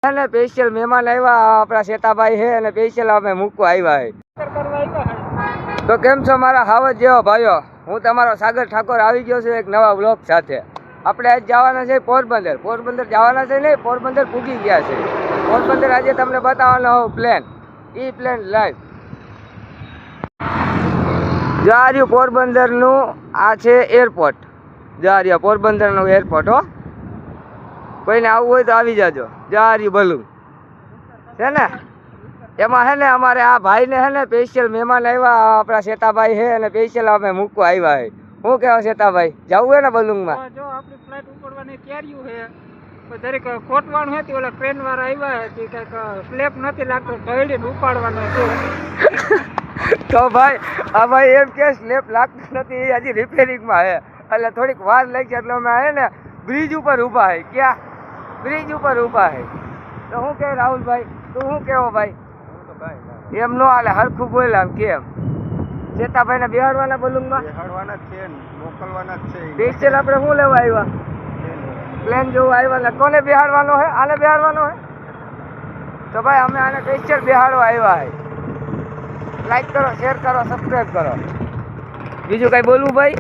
અને સ્પેશિયલ મહેમાન આવ્યા આપણા શેતાભાઈ છે અને સ્પેશિયલ અમે મૂકવા આવ્યા છે. તો કેમ છો મારા હાવજ જેવા ભાઈઓ, હું તમારો સાગર ઠાકોર આવી ગયો છું એક નવા બ્લોગ સાથે. આપણે આજ જવાના છે પોરબંદર. પોરબંદર જવાના છે નહીં, પોરબંદર પૂગી ગયા છે. પોરબંદર આજે તમને બતાવવાનો પ્લેન, પ્લેન લાઈવ. જો આ રહ્યું પોરબંદરનું, આ છે એરપોર્ટ. જો આ રહ્યું પોરબંદરનું એરપોર્ટ હો. કોઈને આવવું હોય તો આવી જાજો. જો આ રહ્યું બલૂન છે ને, એમાં હે ને અમારે આ ભાઈને હે ને સ્પેશિયલ મહેમાન આવ્યા આપણા શેતાભાઈ છે અને સ્પેશિયલ અમે મૂકવા આવ્યા છે. શું કહેવા શેતાભાઈ, જવું હે ને બલૂનમાં? જો આપણી ફ્લાઇટ ઉપડવાની તૈયારીઓ છે, દરેક ખોટવાનું હતી. ઓલા ટ્રેન વાળા આવ્યા હતી, કંઈક સ્લેબ નથી લાગતો, ઢળીને ઉપાડવાનો છે. તો ભાઈ આ ભાઈ એમ કે સ્લેબ લાગતું નથી, એ હજી રિપેરિંગમાં છે, એટલે થોડીક વાર લાગશે. એટલે અમે હે ને બ્રિજ ઉપર ઊભા છે. ક્યાં બ્રિજ ઉપર ઊભા છે. તો શું કહે રાહુલભાઈ, તું શું કહેવો ભાઈ? એમ નો હાલે, હરખું બોલ્યા આમ કેમ? શેતાભાઈ ને બેહાડવાના બલૂનમાં, બેહાડવાના જ છે, મોકલવાના જ છે. સ્પેશિયલ આપણે શું લેવા આવ્યા? પ્લેન જોવું આવ્યા. કોને બેહાડવાનો છે? આને બેહાડવાનો છે. તો ભાઈ અમે આને સ્પેશિયલ બેહાડવા આવ્યા છે. લાઈક કરો, શેર કરો, સબસ્ક્રાઈબ કરો. બીજું કઈ બોલવું ભાઈ?